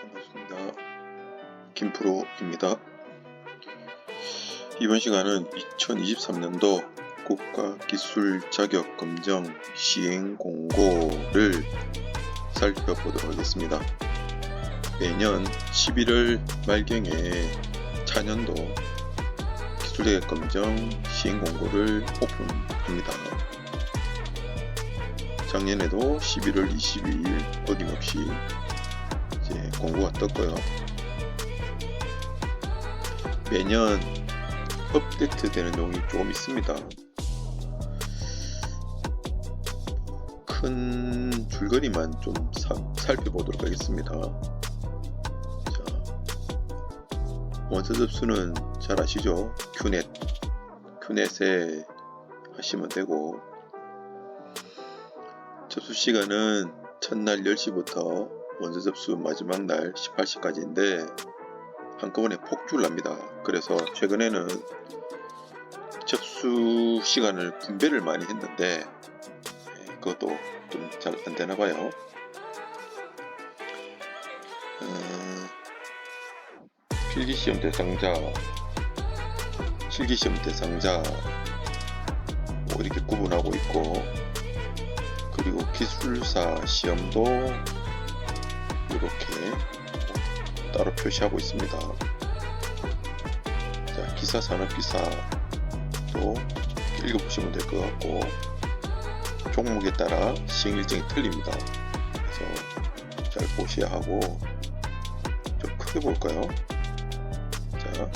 반갑습니다. 김프로입니다. 이번 시간은 2023년도 국가기술자격검정 시행공고를 살펴보도록 하겠습니다. 매년 11월 말경에 차년도 기술자격검정 시행공고를 오픈합니다. 작년에도 11월 22일 어김없이 이제 공고가 떴고요. 매년 업데이트 되는 내용이 조금 있습니다. 큰 줄거리만 좀 살펴보도록 하겠습니다. 자, 원서 접수는 잘 아시죠? 큐넷에 하시면 되고, 접수 시간은 첫날 10시부터 원서 접수 마지막 날 18시까지인데 한꺼번에 폭주를 합니다. 그래서 최근에는 접수 시간을 분배를 많이 했는데 그것도 좀 잘 안되나봐요. 필기시험 대상자, 실기시험 대상자 뭐 이렇게 구분하고 있고, 그리고 기술사 시험도 이렇게 따로 표시하고 있습니다. 자, 기사, 산업기사도 읽어보시면 될 것 같고, 종목에 따라 시행 일정이 틀립니다. 그래서 잘 보셔야 하고, 좀 크게 볼까요? 자,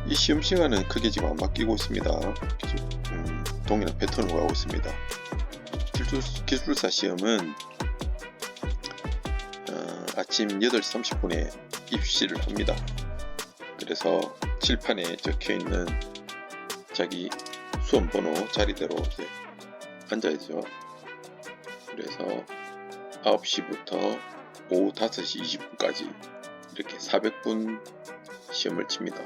이 시험 시간은 크게 지금 안 바뀌고 있습니다. 동일한 패턴으로 가고 있습니다. 기술사 시험은 아침 8시 30분에 입시를 합니다. 그래서 칠판에 적혀있는 자기 수험번호 자리대로 이제 앉아야죠. 그래서 9시부터 오후 5시 20분까지 이렇게 400분 시험을 칩니다.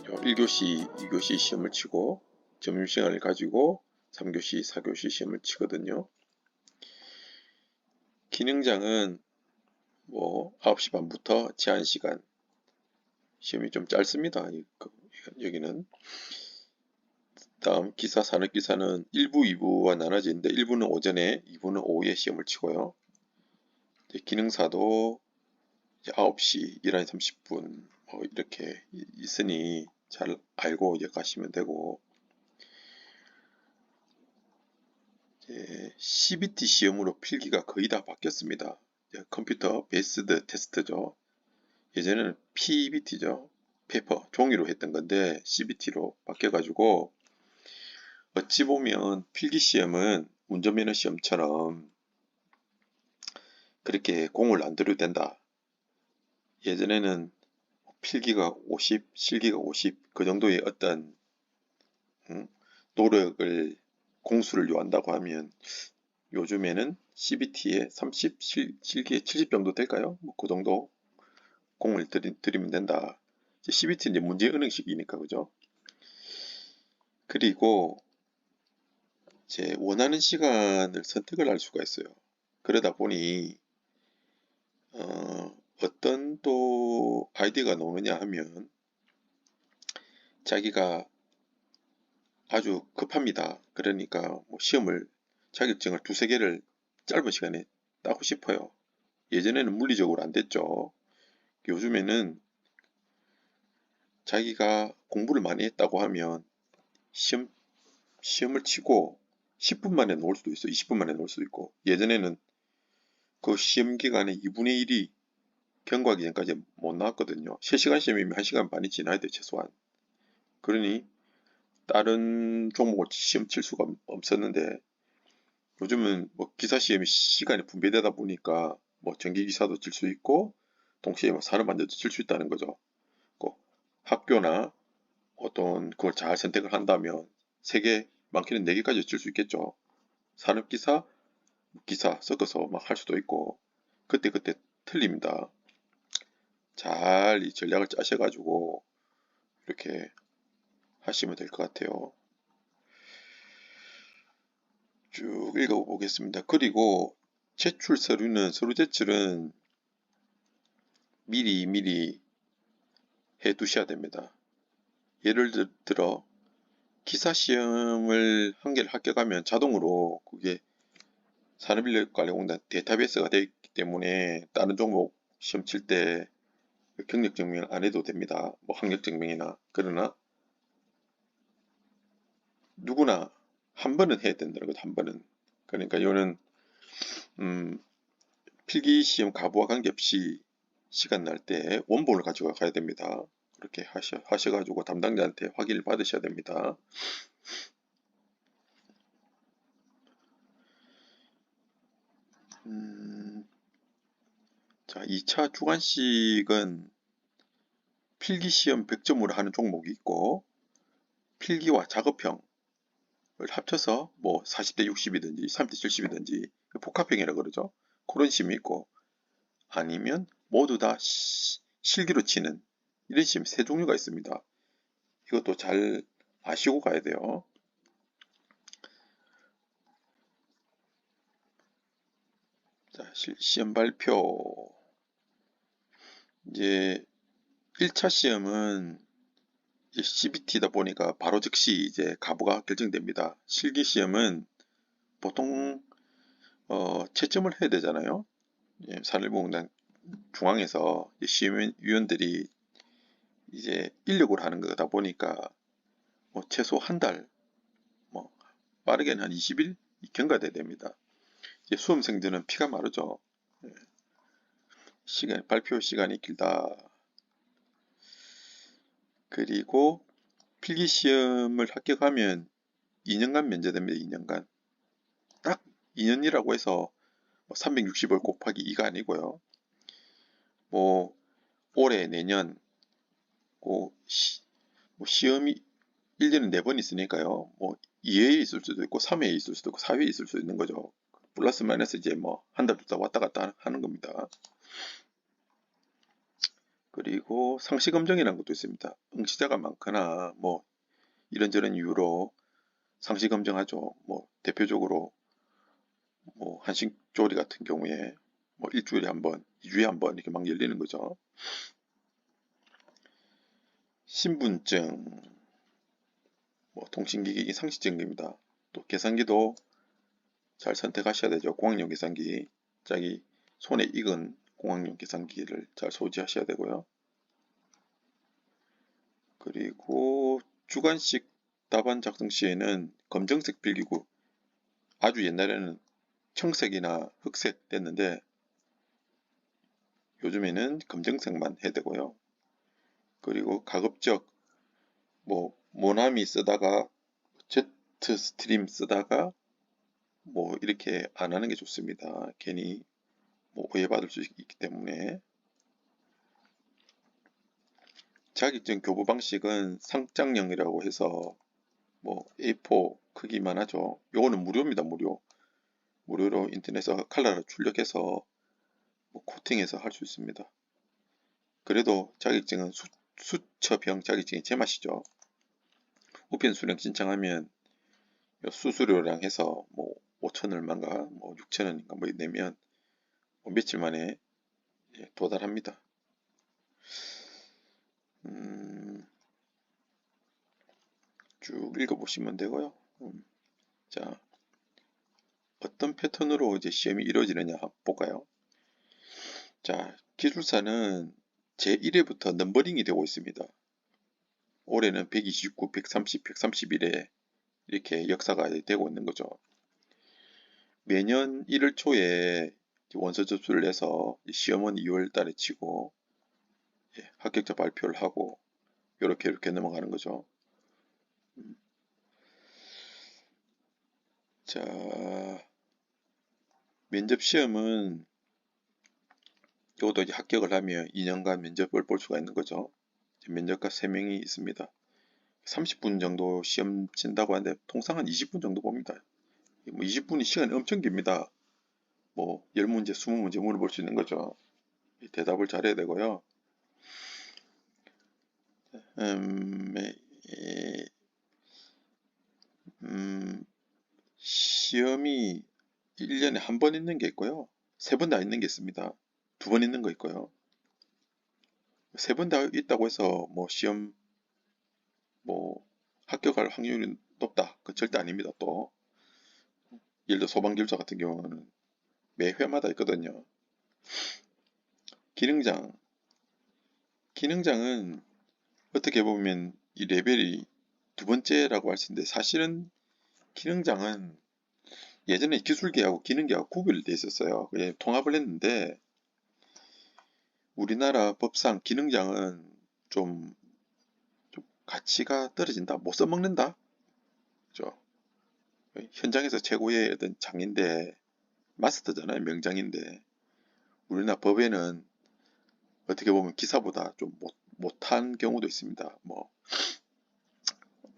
1교시, 2교시 시험을 치고 점심시간을 가지고 3교시, 4교시 시험을 치거든요. 기능장은 9시 반부터 제한시간, 시험이 좀 짧습니다. 여기는. 다음 기사, 산업기사는 1부, 2부와 나눠지는데 1부는 오전에, 2부는 오후에 시험을 치고요. 기능사도 이제 9시, 11시 30분 이렇게 있으니 잘 알고 이제 가시면 되고, CBT 시험으로 필기가 거의 다 바뀌었습니다. 컴퓨터 베이스드 테스트죠. 예전에는 PBT죠. 페이퍼, 종이로 했던 건데 CBT로 바뀌어가지고, 어찌 보면 필기시험은 운전면허 시험처럼 그렇게 공을 안 들여도 된다. 예전에는 필기가 50, 실기가 50, 그 정도의 어떤 노력을, 공수를 요한다고 하면 요즘에는 CBT에 30, 실기에 70 정도 될까요? 그 정도 공을 들이면 된다. CBT는 이제 문제 은행식이니까, 그죠? 그리고 이제 원하는 시간을 선택을 할 수가 있어요. 그러다 보니 어떤 또 아이디어가 나오느냐 하면, 자기가 아주 급합니다. 그러니까 시험을, 자격증을 2-3개를 짧은 시간에 따고 싶어요. 예전에는 물리적으로 안 됐죠. 요즘에는 자기가 공부를 많이 했다고 하면 시험을 치고 10분 만에 놓을 수도 있어. 20분 만에 놓을 수도 있고, 예전에는 그 시험 기간에 2분의 1이 경과하기 전까지 못 나왔거든요. 3시간 시험이면 1시간 반이 지나야 돼, 최소한. 그러니 다른 종목을 시험 칠 수가 없었는데, 요즘은 기사시험이 시간이 분배되다 보니까 전기기사도 칠 수 있고 동시에 산업안전도 칠 수 있다는 거죠. 학교나 어떤 그걸 잘 선택을 한다면 3개, 많게는 4개까지 칠 수 있겠죠. 산업기사, 기사 섞어서 막 할 수도 있고, 그때 틀립니다. 잘 이 전략을 짜셔가지고 이렇게 하시면 될 것 같아요. 쭉 읽어보겠습니다. 그리고 제출 서류는 서류 제출은 미리 해 두셔야 됩니다. 예를 들어 기사 시험을 한 개를 합격하면 자동으로 그게 산업인력관리공단 데이터베이스가 되어 있기 때문에 다른 종목 시험 칠 때 경력 증명을 안 해도 됩니다. 뭐 학력 증명이나. 그러나 누구나 한 번은 해야 된다는 거죠. 한 번은. 그러니까 이거는 필기 시험 가부와 관계없이 시간 날 때 원본을 가지고 가야 됩니다. 그렇게 하셔가지고 담당자한테 확인을 받으셔야 됩니다. 자, 2차 주관식은 필기시험 100점으로 하는 종목이 있고 필기와 작업형을 합쳐서 뭐 40대 60이든지 30대 70이든지 복합형이라 그러죠. 그런 시험이 있고 아니면 모두 다 실기로 치는 이런 시험 세 종류가 있습니다. 이것도 잘 아시고 가야 돼요. 자, 시험 발표. 이제 1차 시험은 CBT다 보니까 바로 즉시 이제 가부가 결정됩니다. 실기 시험은 보통 채점을 해야 되잖아요. 예, 산업공단 중앙에서 시험위원들이 이제 인력으로 하는 거다 보니까 뭐 최소 한 달, 뭐 빠르게는 한 20일 경과돼야 됩니다. 이제 수험생들은 피가 마르죠. 예, 발표 시간이 길다. 그리고 필기시험을 합격하면 2년간 면제됩니다. 2년간. 딱 2년이라고 해서 365일 곱하기 2가 아니고요. 뭐 올해 내년 뭐 시험이 1년에 4번 있으니까요. 뭐 2회에 있을 수도 있고 3회에 있을 수도 있고 4회에 있을 수도 있는 거죠. 플러스 마이너스 이제 뭐 한 달, 두 달 왔다 갔다 하는 겁니다. 그리고 상시 검정이라는 것도 있습니다. 응시자가 많거나 뭐 이런저런 이유로 상시 검정하죠. 뭐 대표적으로 뭐 한식조리 같은 경우에 뭐 일주일에 한 번, 2주에 한 번 이렇게 막 열리는 거죠. 신분증, 뭐 통신기기 상시증입니다. 또 계산기도 잘 선택하셔야 되죠. 공학용 계산기, 자기 손에 익은 공학용 계산기를 잘 소지하셔야 되고요. 그리고 주관식 답안 작성 시에는 검정색 필기구, 아주 옛날에는 청색이나 흑색 됐는데 요즘에는 검정색만 해야 되고요. 그리고 가급적 뭐 모나미 쓰다가 제트 스트림 쓰다가 뭐 이렇게 안 하는 게 좋습니다. 괜히 뭐 오해받을 수 있기 때문에. 자격증 교부 방식은 상장형이라고 해서 뭐 A4 크기만 하죠. 요거는 무료입니다. 무료로 인터넷에서 컬러를 출력해서 뭐 코팅해서 할 수 있습니다. 그래도 자격증은 수첩형 자격증이 제맛이죠. 우편 수령 신청하면 수수료랑 해서 뭐 5천 얼마인가 뭐 6천 원인가 뭐 내면 뭐 며칠 만에 도달합니다. 쭉 읽어보시면 되고요. 자, 어떤 패턴으로 이제 시험이 이루어지느냐 볼까요? 자, 기술사는 제1회부터 넘버링이 되고 있습니다. 올해는 129, 130, 131회 이렇게 역사가 되고 있는 거죠. 매년 1월 초에 원서 접수를 해서 시험은 2월 달에 치고 합격자 발표를 하고 이렇게 넘어가는 거죠. 자, 면접 시험은 이것도 이제 합격을 하면 2년간 면접을 볼 수가 있는 거죠. 면접관 3명이 있습니다. 30분 정도 시험 친다고 하는데 통상 한 20분 정도 봅니다. 뭐 20분이 시간이 엄청 깁니다. 뭐 10문제, 20문제 물어볼 수 있는 거죠. 대답을 잘해야 되고요. 시험이 1년에 한 번 있는 게 있고요. 3번 다 있는 게 있습니다. 2번 있는 거 있고요. 3번 다 있다고 해서 뭐 시험 뭐 합격할 확률이 높다. 그 절대 아닙니다. 또 예를 들어 소방교사 같은 경우는 매 회마다 있거든요. 기능장. 기능장은 어떻게 보면 이 레벨이 2번째라고 할 수 있는데 사실은 기능장은 예전에 기술계하고 기능계하고 구별이 돼 있었어요. 그냥 통합을 했는데 우리나라 법상 기능장은 좀, 좀 가치가 떨어진다. 못 써먹는다. 그죠? 현장에서 최고의 어떤 장인데 마스터잖아요. 명장인데 우리나라 법에는 어떻게 보면 기사보다 좀 못한 경우도 있습니다. 뭐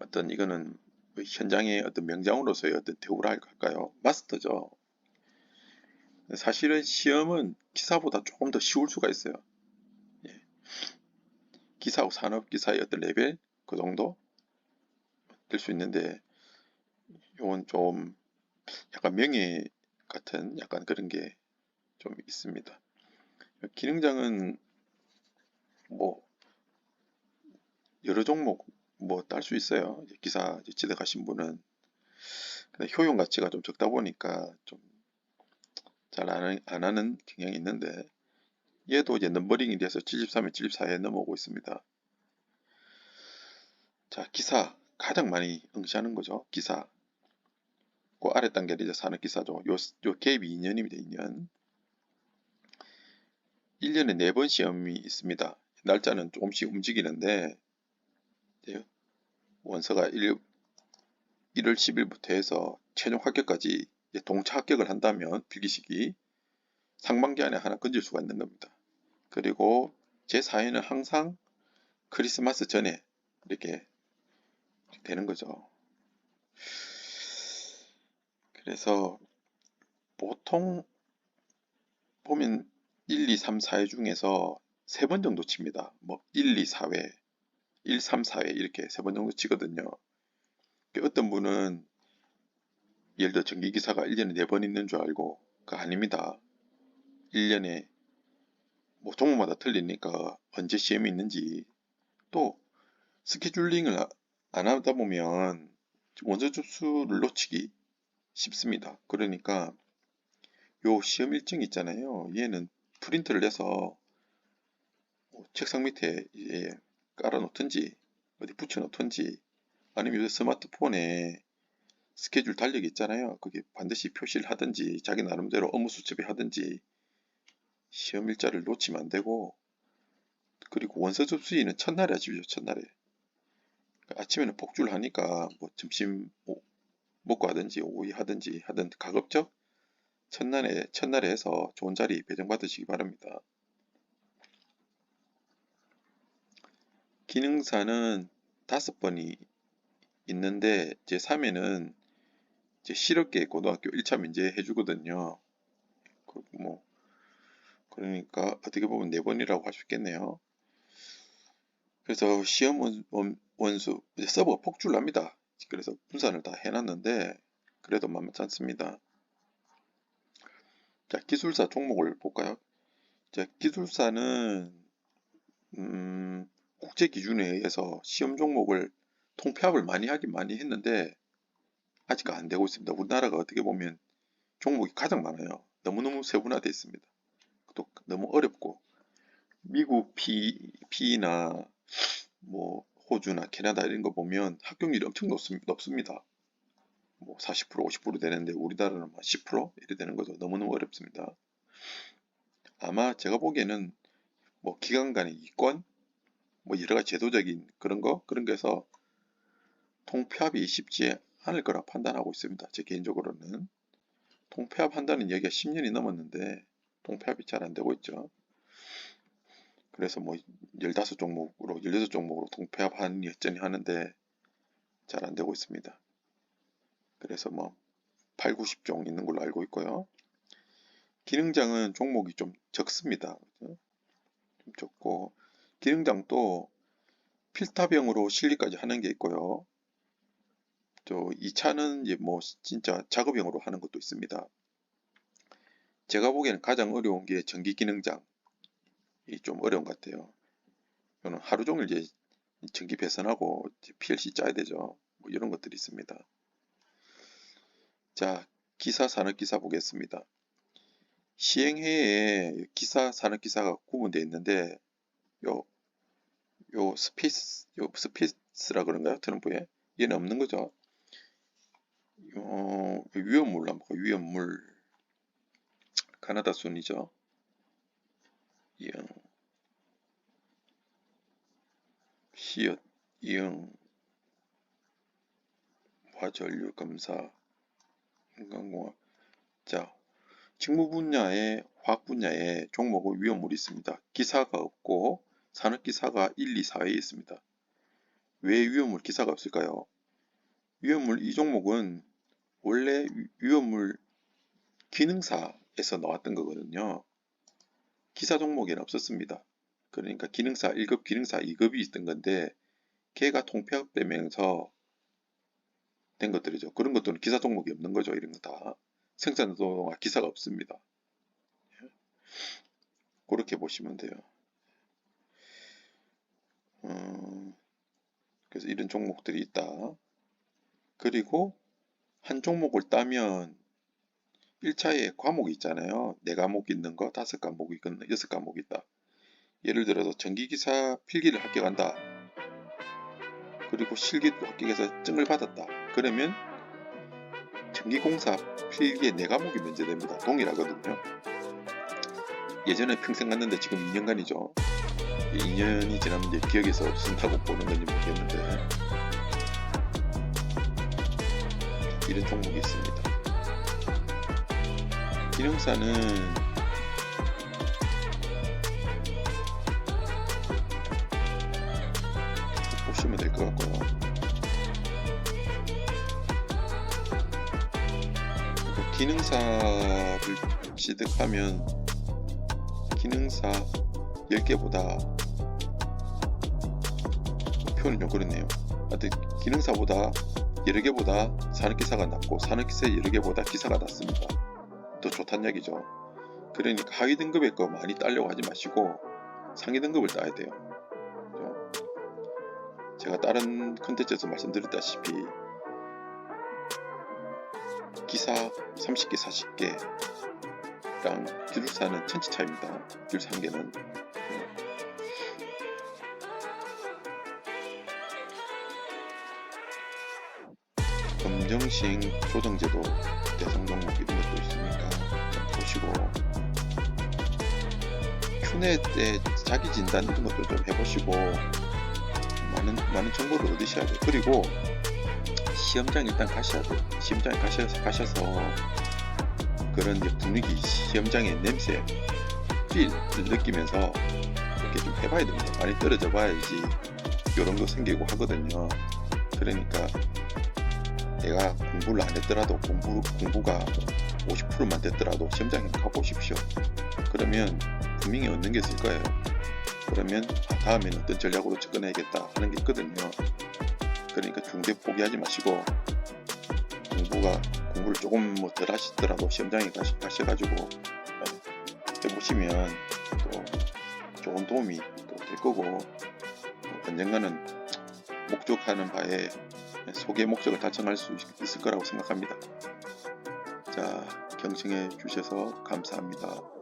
어떤 이거는 현장의 어떤 명장으로서의 어떤 대우를 할까요? 마스터죠. 사실은 시험은 기사보다 조금 더 쉬울 수가 있어요. 예. 기사하고 산업기사의 어떤 레벨 그 정도 될 수 있는데 이건 좀 약간 명예 같은 약간 그런 게 좀 있습니다. 기능장은 뭐 여러 종목 뭐 딸 수 있어요. 기사 지대가신 분은 근데 효용 가치가 좀 적다 보니까 좀 잘 안 하는 경향이 있는데 얘도 이제 넘버링이 돼서 73에 74에 넘어오고 있습니다. 자, 기사 가장 많이 응시하는 거죠. 기사. 그 아래 단계는 이제 산업기사죠. 요 갭이 2년입니다. 2년. 1년에 4번 시험이 있습니다. 날짜는 조금씩 움직이는데 원서가 1월 10일부터 해서 최종 합격까지 동차 합격을 한다면 필기식이 상반기 안에 하나 건질 수가 있는 겁니다. 그리고 제4회는 항상 크리스마스 전에 이렇게 되는 거죠. 그래서 보통 보면 1, 2, 3, 4회 중에서 3번 정도 칩니다. 뭐 1, 2, 4회, 1, 3, 4회 이렇게 3번 정도 치거든요. 어떤 분은 예를 들어 전기기사가 1년에 4번 있는 줄 알고 그거 아닙니다. 1년에 뭐 종목마다 틀리니까 언제 시험이 있는지 또 스케줄링을 안 하다 보면 원서 접수를 놓치기 쉽습니다. 그러니까 요 시험 일정 있잖아요. 얘는 프린트를 내서 뭐 책상 밑에 깔아 놓든지 어디 붙여 놓든지 아니면 요새 스마트폰에 스케줄 달력이 있잖아요. 그게 반드시 표시를 하든지 자기 나름대로 업무 수첩에 하든지 시험 일자를 놓치면 안 되고 그리고 원서 접수일은 첫날에 하십시오. 첫날에. 아침에는 폭주를 하니까 뭐 점심 먹고 하든지 오후 하든지 하든 가급적 첫날에 해서 좋은 자리 배정받으시기 바랍니다. 기능사는 5번이 있는데 제3회는 이제 실업계 고등학교 1차 면제 해주거든요. 뭐 그러니까 어떻게 보면 4번이라고 할 수 있겠네요. 그래서 시험 원수 서버가 폭주를 합니다. 그래서 분산을 다 해놨는데 그래도 만만치 않습니다. 자, 기술사 종목을 볼까요? 자, 기술사는 국제 기준에 의해서 시험 종목을 통폐합을 많이 하긴 많이 했는데 아직 안 되고 있습니다. 우리나라가 어떻게 보면 종목이 가장 많아요. 너무너무 세분화되어 있습니다. 또 너무 어렵고 미국 P나 뭐 호주나 캐나다 이런 거 보면 합격률이 엄청 높습니다. 뭐 40%, 50% 되는데 우리나라는 10% 이래 되는 거죠. 너무너무 어렵습니다. 아마 제가 보기에는 뭐 기관 간의 이권, 뭐 여러 가지 제도적인 그런 거에서 통폐합이 쉽지 않을 거라 판단하고 있습니다. 제 개인적으로는. 통폐합 한다는 얘기가 10년이 넘었는데 통폐합이 잘 안 되고 있죠. 그래서 뭐 15종목으로 16종목으로 통폐합하는 여전히 하는데 잘 안 되고 있습니다. 그래서 뭐 8, 90종 있는 걸로 알고 있고요. 기능장은 종목이 좀 적습니다. 좀 적고 기능장도 필타병으로 실기까지 하는 게 있고요. 또 2차는 이제 뭐 진짜 작업형으로 하는 것도 있습니다. 제가 보기에는 가장 어려운 게 전기 기능장이 좀 어려운 것 같아요. 이거는 하루 종일 이제 전기 배선하고 PLC 짜야 되죠. 뭐 이런 것들이 있습니다. 자, 기사 산업기사 보겠습니다. 시행해에 기사 산업기사가 구분되어 있는데 요 스페이스라 그런가요? 트럼프에 얘는 없는 거죠. 위험물 한번 볼까요? 위험물 카나다 순이죠. 이응 시옷 이응 화전류 검사 인간공학. 자, 직무 분야에 화학 분야에 종목은 위험물이 있습니다. 기사가 없고 산업기사가 1, 2, 4에 있습니다. 왜 위험물 기사가 없을까요? 위험물 이 종목은 원래 위험물 기능사에서 나왔던 거거든요. 기사 종목에는 없었습니다. 그러니까 기능사 1급, 기능사 2급이 있던 건데 걔가 통폐합되면서 된 것들이죠. 그런 것들은 기사 종목이 없는 거죠. 이런 거 다. 생산노동과 기사가 없습니다. 그렇게 보시면 돼요. 그래서 이런 종목들이 있다. 그리고 한 종목을 따면 1차에 과목이 있잖아요. 4과목 있는 거, 5과목이 있는 6과목이 있다. 예를 들어서 전기기사 필기를 합격한다. 그리고 실기도 합격해서 증을 받았다. 그러면 전기공사 필기의 4과목이 면제됩니다. 동일하거든요. 예전에 평생 갔는데 지금 2년간이죠. 2년이 지나면 이제 기억에서 없앤다고 보는 건지 모르겠는데 이런 종목이 있습니다. 기능사는 보시면 될 것 같고요. 기능사를 취득하면 기능사 10개보다 표현이 좀 그렇네요. 하여튼 기능사보다 여러 개보다 산업기사가 낮고 산업기사 여러 개보다 기사가 낮습니다. 더 좋다는 얘기죠. 그러니까 하위 등급의 거 많이 따려고 하지 마시고 상위 등급을 따야 돼요. 제가 다른 컨텐츠에서 말씀드렸다시피 기사 30개, 40개랑 기술사는 천지 차이입니다. 기술사 한 개는. 검정식 조정제도 대상 종목 이런 것도 있으니까 좀 보시고 큐넷 때 자기 진단 이런 것도 좀 해보시고 많은 정보를 얻으셔야 돼요. 그리고 시험장 일단 가셔야 돼요. 시험장에 가셔서 그런 이제 분위기, 시험장의 냄새, 필을 느끼면서 이렇게 좀 해봐야 됩니다. 많이 떨어져 봐야지 이런 거 생기고 하거든요. 그러니까 내가 공부를 안 했더라도 공부가 50%만 됐더라도 시험장에 가보십시오. 그러면 분명히 얻는 게 있을 거예요. 그러면 다음에는 어떤 전략으로 접근해야겠다 하는 게 있거든요. 그러니까 중대 포기하지 마시고 공부를 조금 뭐 덜 하시더라도 시험장에 가셔가지고 해보시면 또 좋은 도움이 또 될 거고 언젠가는 목적하는 바에 소개 목적을 달성할 수 있을 거라고 생각합니다. 자, 경청해 주셔서 감사합니다.